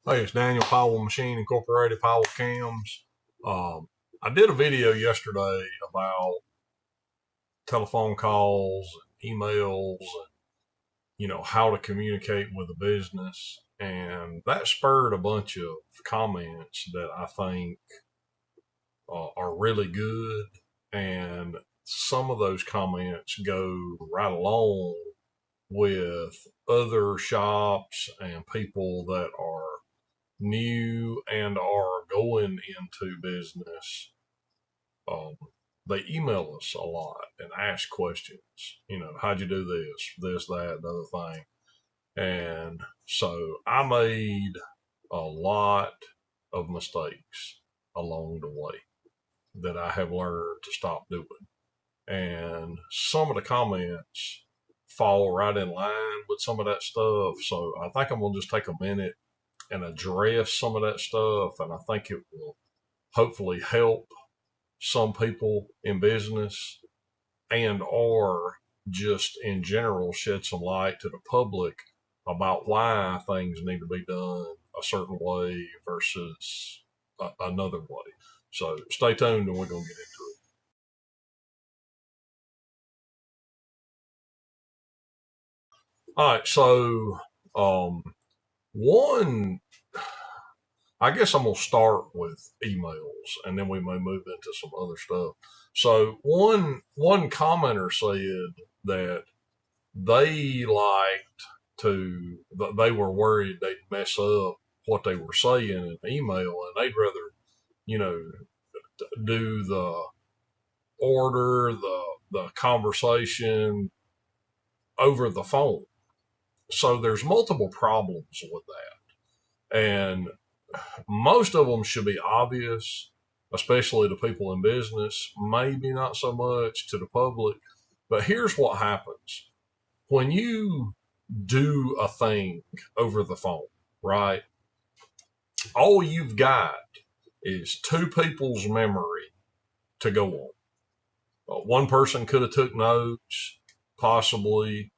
Hey, it's Daniel Powell, Machine Incorporated, Powell Cams. I did a video yesterday about telephone calls, and emails, and how to communicate with a business, and that spurred a bunch of comments that I think are really good, and some of those comments go right along with other shops and people that are new and are going into business. Um, they email us a lot and ask questions. How'd you do this, that, the other thing? And so I made a lot of mistakes along the way that I have learned to stop doing. And some of the comments fall right in line with some of that stuff. So I think I'm going to just take a minute and address some of that stuff. And I think it will hopefully help some people in business and or just in general shed some light to the public about why things need to be done a certain way versus another way. So stay tuned and we're going to get into it. All right. So, one, I guess I'm going to start with emails and then we may move into some other stuff. So one commenter said that they they were worried they'd mess up what they were saying in an email and they'd rather, do the order, the conversation over the phone. So there's multiple problems with that. And most of them should be obvious, especially to people in business, maybe not so much to the public. But here's what happens when you do a thing over the phone, right? All you've got is two people's memory to go on. One person could have took notes, possibly,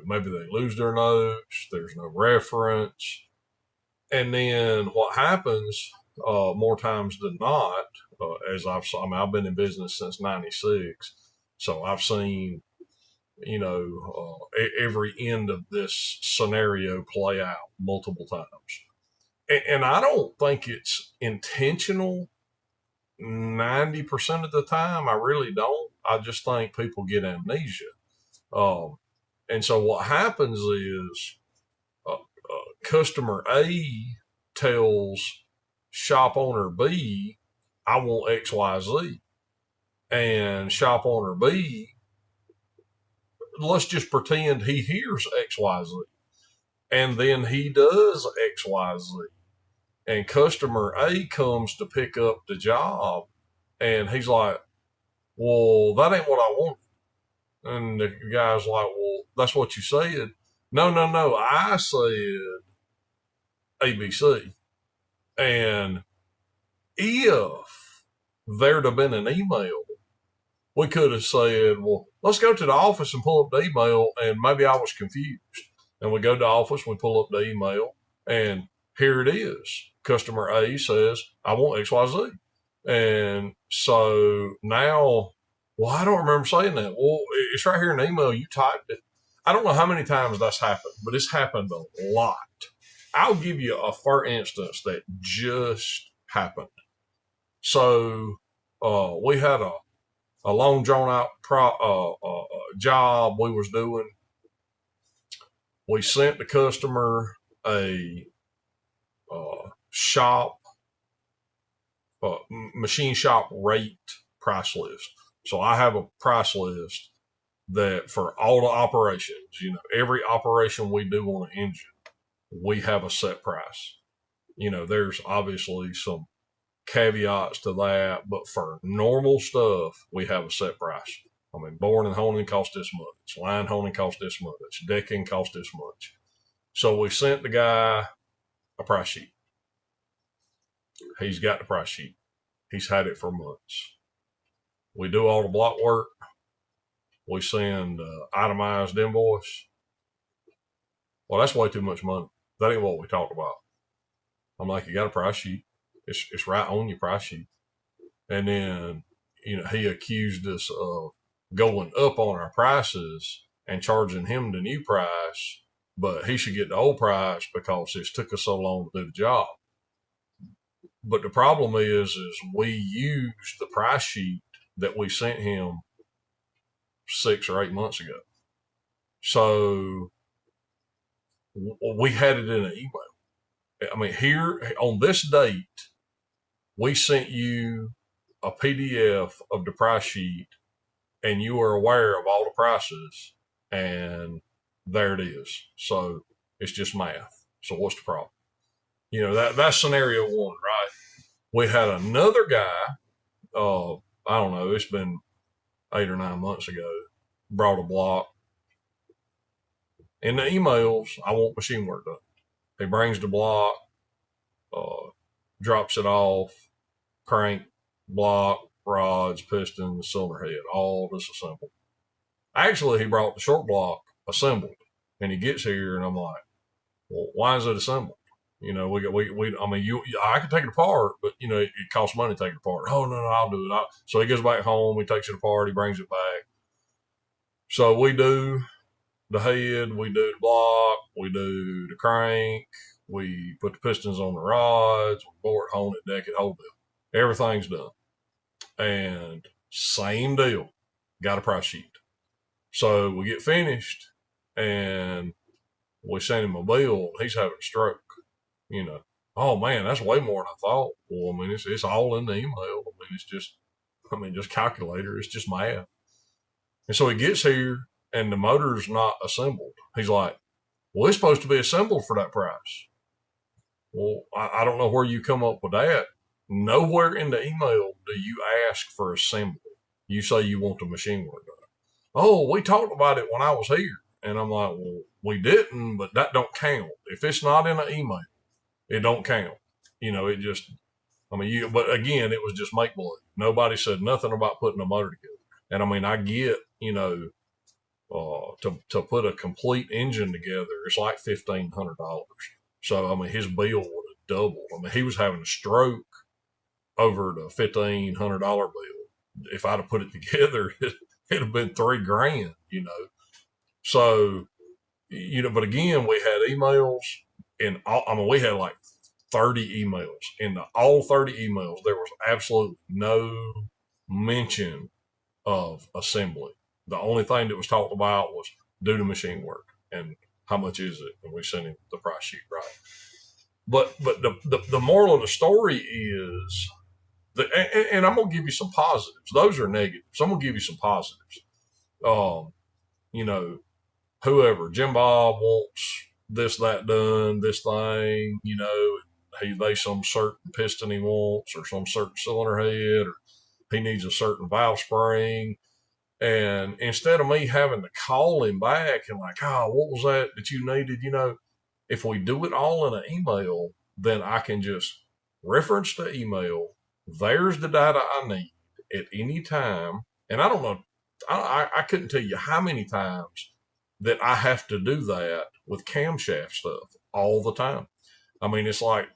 maybe they lose their notes. There's no reference. And then what happens more times than not, I've been in business since '96, so I've seen, every end of this scenario play out multiple times. And I don't think it's intentional 90% of the time. I really don't. I just think people get amnesia. And so what happens is customer A tells shop owner B, I want XYZ. And shop owner B, let's just pretend he hears XYZ. And then he does XYZ. And customer A comes to pick up the job. And he's like, well, that ain't what I wanted. And the guy's like, well, that's what you said. No. I said ABC. And if there'd have been an email, we could have said, well, let's go to the office and pull up the email. And maybe I was confused. And we go to the office, we pull up the email, and here it is. Customer A says, I want XYZ. And so now, well, I don't remember saying that. Well, it's right here in the email. You typed it. I don't know how many times that's happened, but it's happened a lot. I'll give you a for instance that just happened. So we had a long drawn out job we was doing. We sent the customer a machine shop rate price list. So I have a price list that for all the operations, every operation we do on an engine, we have a set price. There's obviously some caveats to that, but for normal stuff, we have a set price. I mean, boring and honing costs this much, line honing costs this much, decking costs this much. So we sent the guy a price sheet. He's got the price sheet. He's had it for months. We do all the block work. We send itemized invoice. Well, that's way too much money. That ain't what we talked about. I'm like, you got a price sheet. It's right on your price sheet. And then, he accused us of going up on our prices and charging him the new price, but he should get the old price because it took us so long to do the job. But the problem is we used the price sheet that we sent him 6 or 8 months ago. So we had it in an email. I mean, here on this date, we sent you a PDF of the price sheet, and you are aware of all the prices, and there it is. So it's just math. So what's the problem? That's scenario one, right? We had another guy, I don't know, it's been 8 or 9 months ago, brought a block. In the emails, I want machine work done. He brings the block, drops it off, crank, block, rods, pistons, cylinder head, all disassembled. Actually, he brought the short block assembled, and he gets here, and I'm like, well, why is it assembled? I mean, I can take it apart, but it costs money to take it apart. Oh no, I'll do it. So he goes back home, he takes it apart, he brings it back. So we do the head, we do the block, we do the crank, we put the pistons on the rods, we bore it, hone it, deck it, whole deal. Everything's done. And same deal, got a price sheet. So we get finished, and we send him a bill. He's having a stroke. Oh man, that's way more than I thought. Well, I mean, it's all in the email. I mean, it's just calculator. It's just math. And so he gets here, and the motor's not assembled. He's like, well, it's supposed to be assembled for that price. Well, I don't know where you come up with that. Nowhere in the email do you ask for assembly. You say you want the machine work done. Oh, we talked about it when I was here. And I'm like, well, we didn't, but that don't count. If it's not in an email, it don't count. It just, but again, it was just make believe. Nobody said nothing about putting a motor together. And I mean, I get, to put a complete engine together, it's like $1,500. So, I mean, his bill would have doubled. I mean, he was having a stroke over the $1,500 bill. If I'd have put it together, it'd have been $3,000, So, but again, we had emails, and we had like 30 emails. In all 30 emails, there was absolutely no mention of assembly. The only thing that was talked about was do the machine work and how much is it, and we sent him the price sheet, right? But the moral of the story is and I'm gonna give you some positives. Those are negatives. I'm gonna give you some positives. Whoever Jim Bob wants this, that done, this thing, they some certain piston he wants, or some certain cylinder head, or he needs a certain valve spring. And instead of me having to call him back and like, what was that you needed? If we do it all in an email, then I can just reference the email. There's the data I need at any time. And I don't know, I couldn't tell you how many times that I have to do that with camshaft stuff all the time. I mean, it's like,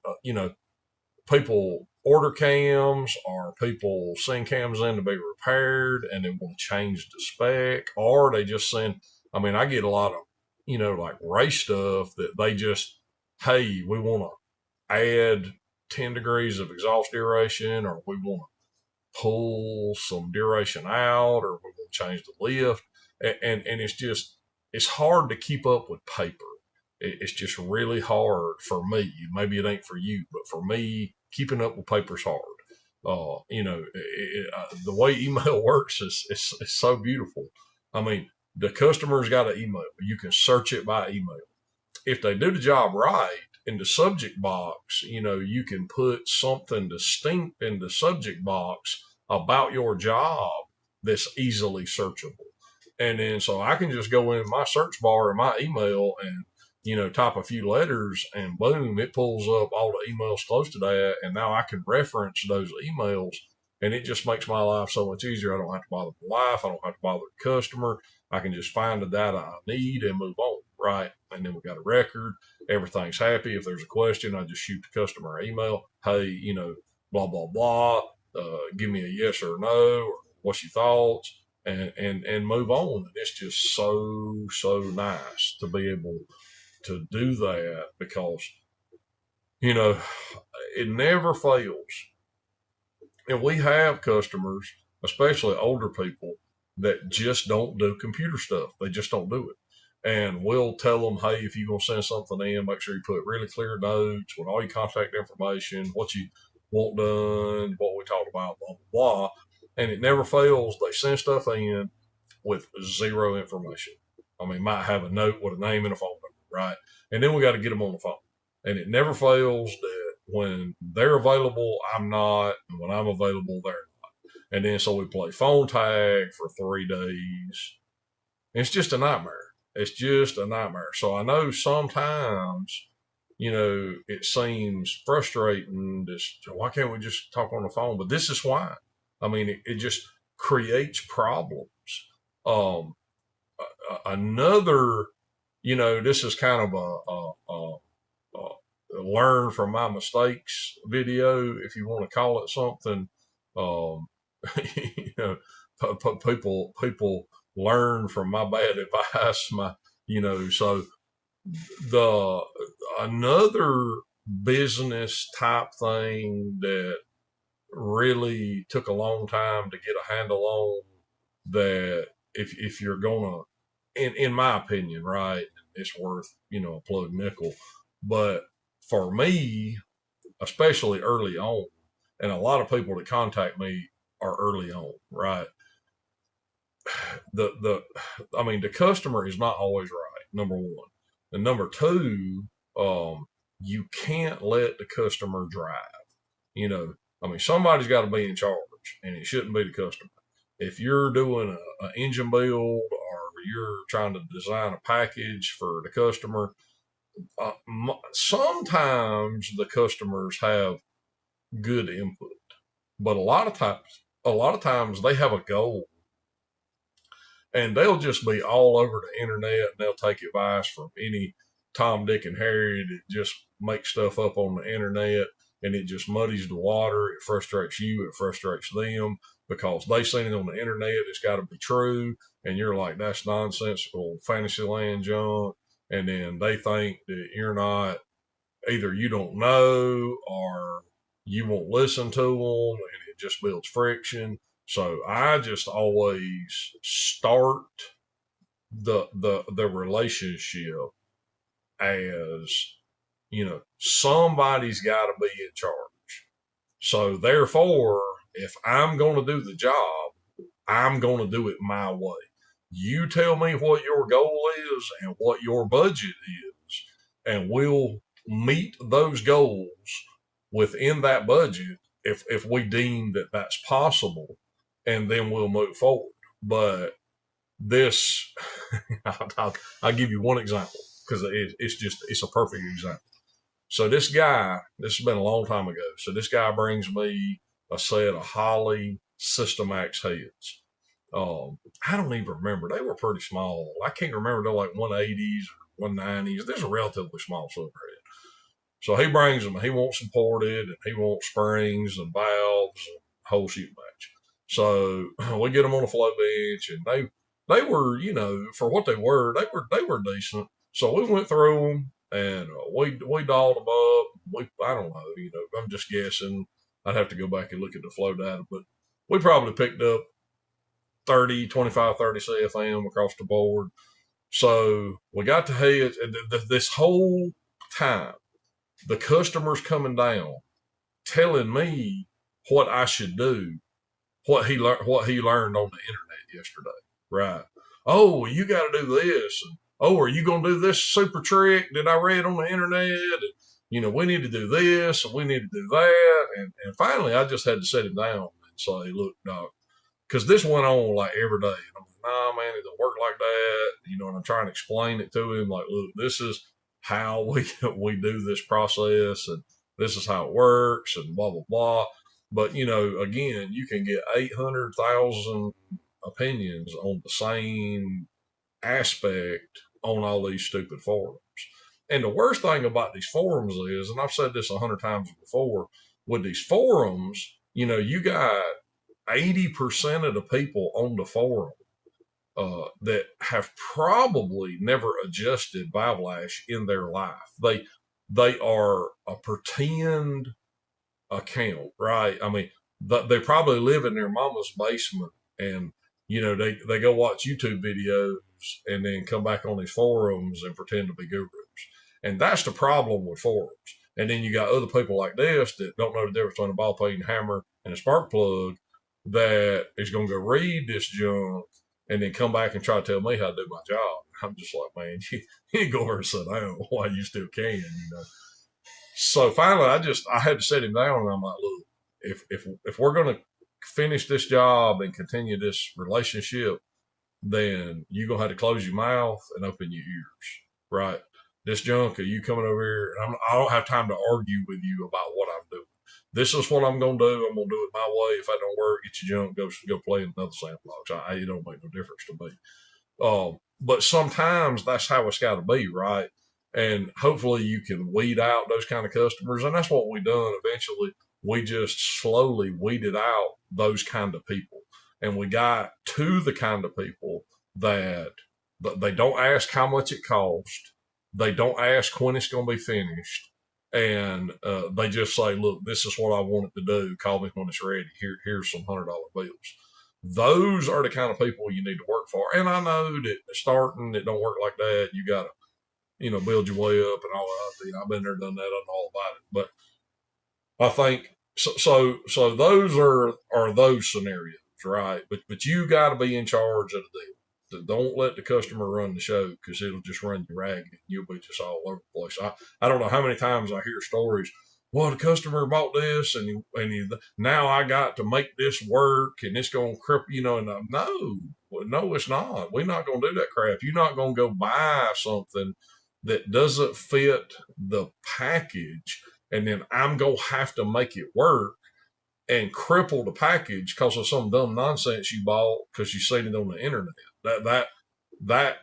people order cams, or people send cams in to be repaired and they want to change the spec, or they just send, I get a lot of, like race stuff that they just, hey, we want to add 10 degrees of exhaust duration, or we want to pull some duration out, or we want to change the lift. And it's hard to keep up with paper. It's just really hard for me. Maybe it ain't for you, but for me, keeping up with paper's hard. The way email works is so beautiful. The customer's got an email. You can search it by email. If they do the job right, in the subject box, you can put something distinct in the subject box about your job that's easily searchable. And then so I can just go in my search bar in my email and type a few letters, and boom, it pulls up all the emails close to that. And now I can reference those emails, and it just makes my life so much easier. I don't have to bother my wife. I don't have to bother the customer. I can just find the data I need and move on, right? And then we got a record. Everything's happy. If there's a question, I just shoot the customer an email. Hey, blah, blah, blah. Give me a yes or a no, or what's your thoughts, and move on. And it's just so nice to be able to do that because, it never fails. And we have customers, especially older people, that just don't do computer stuff. They just don't do it. And we'll tell them, hey, if you're going to send something in, make sure you put really clear notes with all your contact information, what you want done, what we talked about, blah, blah, blah. And it never fails. They send stuff in with zero information. I mean, might have a note with a name and a phone number, right? And then we got to get them on the phone. And it never fails that when they're available, I'm not. And when I'm available, they're not. And then so we play phone tag for 3 days. It's just a nightmare. It's just a nightmare. So I know sometimes, it seems frustrating. Why can't we just talk on the phone? But this is why. I mean, it just creates problems. Another, this is kind of a learn from my mistakes video, if you want to call it something. People learn from my bad advice. So another business type thing that really took a long time to get a handle on, that if you're gonna, in my opinion, right, it's worth, a plug nickel. But for me, especially early on, and a lot of people that contact me are early on, right? The customer is not always right, number one. And number two, you can't let the customer drive. Somebody's got to be in charge, and it shouldn't be the customer. If you're doing an engine build, or you're trying to design a package for the customer, sometimes the customers have good input, but a lot of times they have a goal, and they'll just be all over the internet, and they'll take advice from any Tom, Dick, and Harry that just make stuff up on the internet, and it just muddies the water. It frustrates you. It frustrates them because they seen it on the internet. It's got to be true, and you're like, that's nonsensical Fantasyland junk. And then they think that you're not, either you don't know or you won't listen to them, and it just builds friction. So I just always start the relationship as, somebody's got to be in charge. So therefore, if I'm going to do the job, I'm going to do it my way. You tell me what your goal is and what your budget is, and we'll meet those goals within that budget if we deem that that's possible, and then we'll move forward. But this, I'll give you one example because it's a perfect example. So this has been a long time ago. So this guy brings me a set of Holley System X heads. I don't even remember. They were pretty small. I can't remember. They're like 180s or 190s. There's a relatively small silver head. So he brings them. He wants them ported, and he wants springs and valves and whole shit match. So we get them on a flow bench, and they were, for what they were decent. So we went through them, and we dolled them up. I don't know, I'm just guessing. I'd have to go back and look at the flow data, but we probably picked up 30 CFM across the board. So we got the heads, and this whole time, the customer's coming down, telling me what I should do, what he learned on the internet yesterday, right? Oh, you got to do this. And, oh, are you going to do this super trick that I read on the internet? And, we need to do this, and we need to do that. And finally, I just had to set him down and say, look, Doc, because this went on like every day. And I'm like, nah, man, it don't work like that. And I'm trying to explain it to him, like, look, this is how we do this process, and this is how it works, and blah, blah, blah. But, again, you can get 800,000 opinions on the same aspect on all these stupid forums. And the worst thing about these forums is, and I've said this 100 times before, with these forums, you got 80% of the people on the forum that have probably never adjusted valve lash in their life. They are a pretend account, right? I mean, they probably live in their mama's basement, and they go watch YouTube videos and then come back on these forums and pretend to be gurus. And that's the problem with forums. And then you got other people like this that don't know the difference between a ball peen hammer and a spark plug that is going to go read this junk and then come back and try to tell me how to do my job. I'm just like, man, you go over and sit down while you still can, So finally, I had to set him down, and I'm like, look, if we're going to finish this job and continue this relationship, then you're going to have to close your mouth and open your ears, right? This junk, are you coming over here? I don't have time to argue with you about what I'm doing. This is what I'm going to do. I'm going to do it my way. If I don't work, get your junk, go play in another sandbox. It don't make no difference to me. But sometimes that's how it's got to be, right? And hopefully you can weed out those kind of customers. And that's what we done eventually. We just slowly weeded out those kind of people. And we got to the kind of people that they don't ask how much it cost. They don't ask when it's going to be finished. And they just say, look, this is what I want it to do. Call me when it's ready. Here's some $100 bills. Those are the kind of people you need to work for. And I know that starting, it don't work like that. You got to, build your way up and all that. I've been there, done that, I know all about it. But I think, so those are those scenarios, right? But you got to be in charge of the deal. Don't let the customer run the show, because it'll just run you ragged. You'll be just all over the place. I don't know how many times I hear stories. Well, the customer bought this, and now I got to make this work, and it's going to cripple, and no, it's not. We're not going to do that crap. You're not going to go buy something that doesn't fit the package, and then I'm going to have to make it work and cripple the package because of some dumb nonsense you bought because you seen it on the internet. That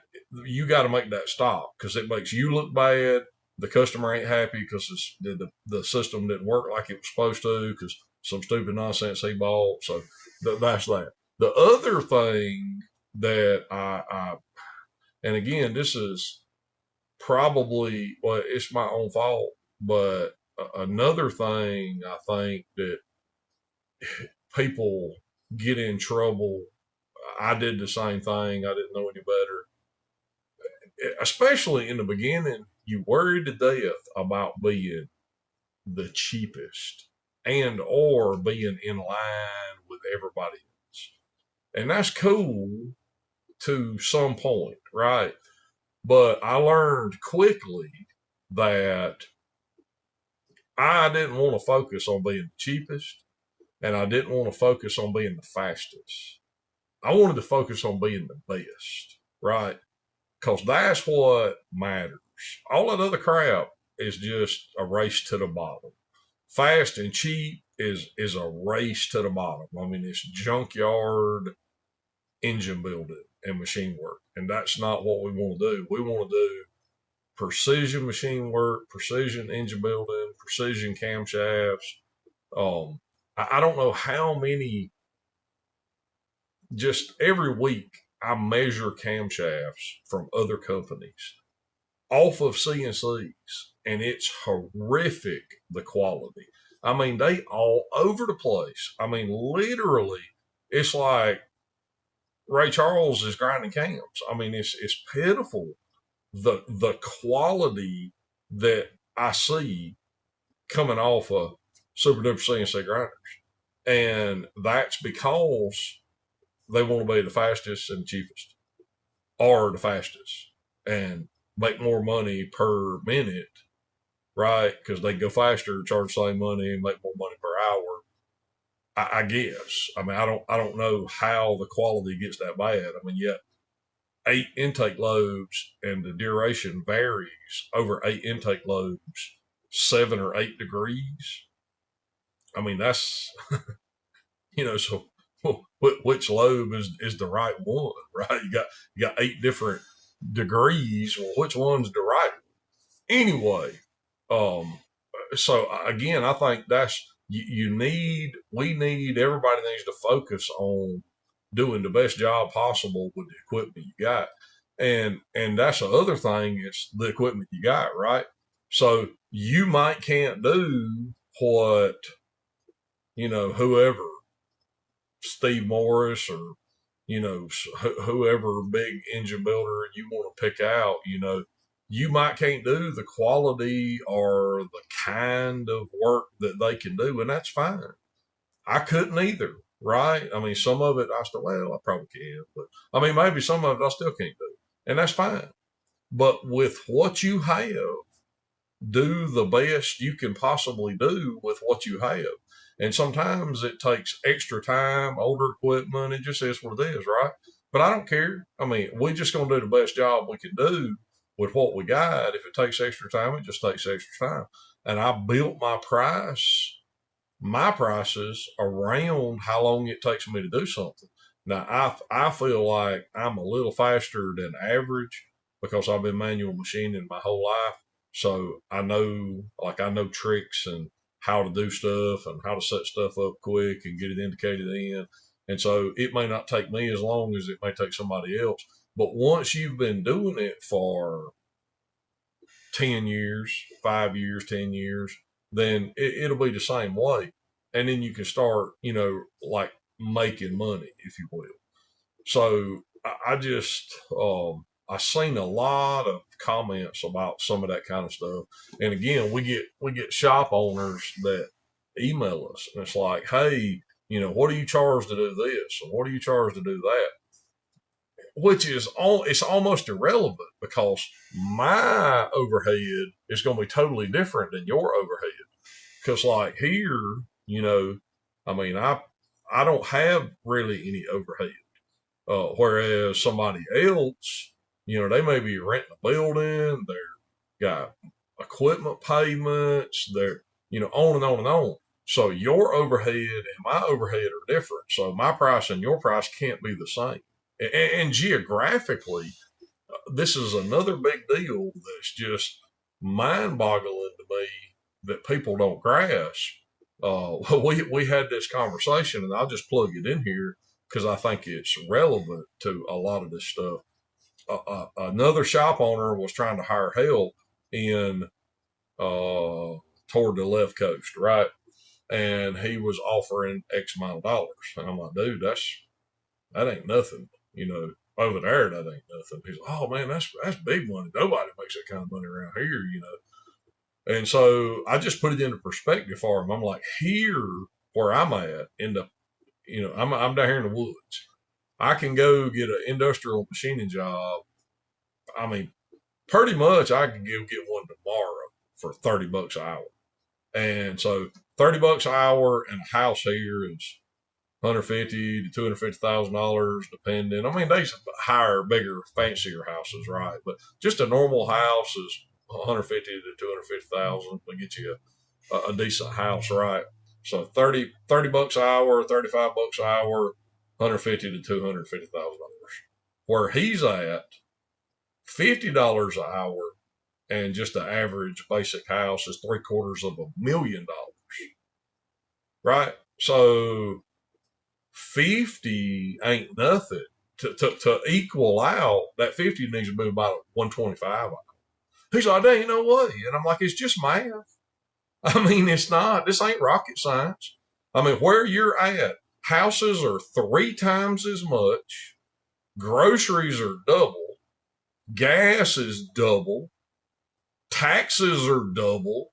you got to make that stop, because it makes you look bad. The customer ain't happy because the system didn't work like it was supposed to because some stupid nonsense he bought. So that's that. The other thing that I and again, this is probably, well, it's my own fault, but another thing I think that people get in trouble. I did the same thing. I didn't know any better. Especially in the beginning, you worried to death about being the cheapest and or being in line with everybody else. And that's cool to some point, right? But I learned quickly that I didn't want to focus on being the cheapest, and I didn't want to focus on being the fastest. I wanted to focus on being the best, right? Because that's what matters. All that other crap is just a race to the bottom. Fast and cheap is a race to the bottom. I mean, it's junkyard engine building and machine work. And that's not what we want to do. We want to do precision machine work, precision engine building, precision camshafts. I don't know how many. Just every week, I measure camshafts from other companies off of CNCs, and it's horrific, the quality. I mean, they all over the place. I mean, literally, it's like Ray Charles is grinding cams. I mean, it's pitiful, the quality that I see coming off of super duper CNC grinders. And that's because they want to be the fastest and the cheapest, or the fastest, and make more money per minute, right? Because they go faster, charge the same money, and make more money per hour. I guess. I mean, I don't know how the quality gets that bad. I mean, yet 8 intake loads, and the duration varies over 8 intake loads, 7 or 8 degrees. I mean, that's so which lobe is the right one, right? You got 8 different degrees. Well, which one's the right one? Anyway, um, so again, I think everybody needs to focus on doing the best job possible with the equipment you got. And that's the other thing, it's the equipment you got, right? So you might can't do what, whoever, Steve Morris or, whoever big engine builder you want to pick out, you might can't do the quality or the kind of work that they can do, and that's fine. I couldn't either, right? I mean, some of it I still, well, I probably can, but I mean, maybe some of it I still can't do, and that's fine. But with what you have, do the best you can possibly do with what you have. And sometimes it takes extra time, older equipment. It just is what it is, right? But I don't care. I mean, we're just going to do the best job we can do with what we got. If it takes extra time, it just takes extra time. And I built my prices around how long it takes me to do something. Now, I feel like I'm a little faster than average because I've been manual machining my whole life. So I know tricks and how to do stuff and how to set stuff up quick and get it indicated in. And so it may not take me as long as it may take somebody else. But once you've been doing it for 10 years, 5 years, 10 years, then it'll be the same way. And then you can start, like making money, if you will. So I just, I seen a lot of comments about some of that kind of stuff. And again, we get shop owners that email us and it's like, hey, what do you charge to do this? And what do you charge to do that? Which is it's almost irrelevant because my overhead is going to be totally different than your overhead. Because like here, I mean, I don't have really any overhead. Whereas somebody else, they may be renting a building, they're got equipment payments, they're, on and on and on. So your overhead and my overhead are different. So my price and your price can't be the same. And geographically, this is another big deal that's just mind boggling to me that people don't grasp. We had this conversation, and I'll just plug it in here because I think it's relevant to a lot of this stuff. Another shop owner was trying to hire help in toward the left coast, right? And he was offering X amount of dollars, and I'm like, dude, that ain't nothing, over there, that ain't nothing. He's like, oh man, that's big money. Nobody makes that kind of money around here, And so I just put it into perspective for him. I'm like, here where I'm at I'm down here in the woods. I can go get an industrial machining job. I mean, pretty much I can go get one tomorrow for $30 an hour. And so $30 an hour in a house here is $150,000 to $250,000, depending. I mean, they hire bigger, fancier houses, right? But just a normal house is $150,000 to $250,000 to get you a decent house, right? So $30 an hour, $35 an hour, $150,000 to $250,000. Where he's at, $50 an hour, and just the average basic house is $750,000, right? So 50 ain't nothing. To equal out, that 50 needs to be about 125. He's like, there ain't no way. And I'm like, it's just math. I mean, it's not. This ain't rocket science. I mean, where you're at, houses are 3 times as much. Groceries are double. Gas is double. Taxes are double.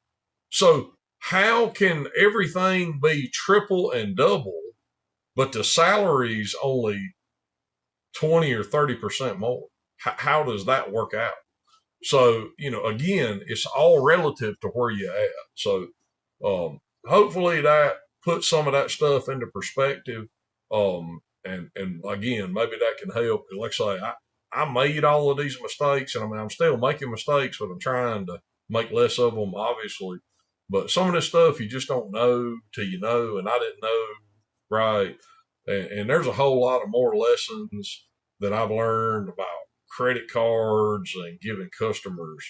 So how can everything be triple and double, but the salary's only 20 or 30% more? How does that work out? So, again, it's all relative to where you're at. So, hopefully that puts some of that stuff into perspective. And again, maybe that can help. Like I say, I made all of these mistakes, and I mean, I'm still making mistakes, but I'm trying to make less of them, obviously. But some of this stuff you just don't know till you know, and I didn't know, right? And there's a whole lot of more lessons that I've learned about credit cards and giving customers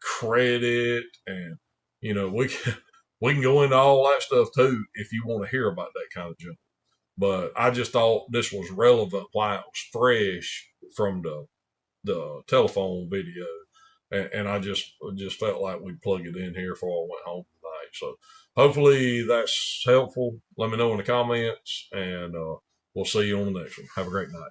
credit, and we can go into all that stuff too if you want to hear about that kind of junk. But I just thought this was relevant while it was fresh from the telephone video, and I just felt like we'd plug it in here before I went home tonight. So hopefully that's helpful. Let me know in the comments, and we'll see you on the next one. Have a great night.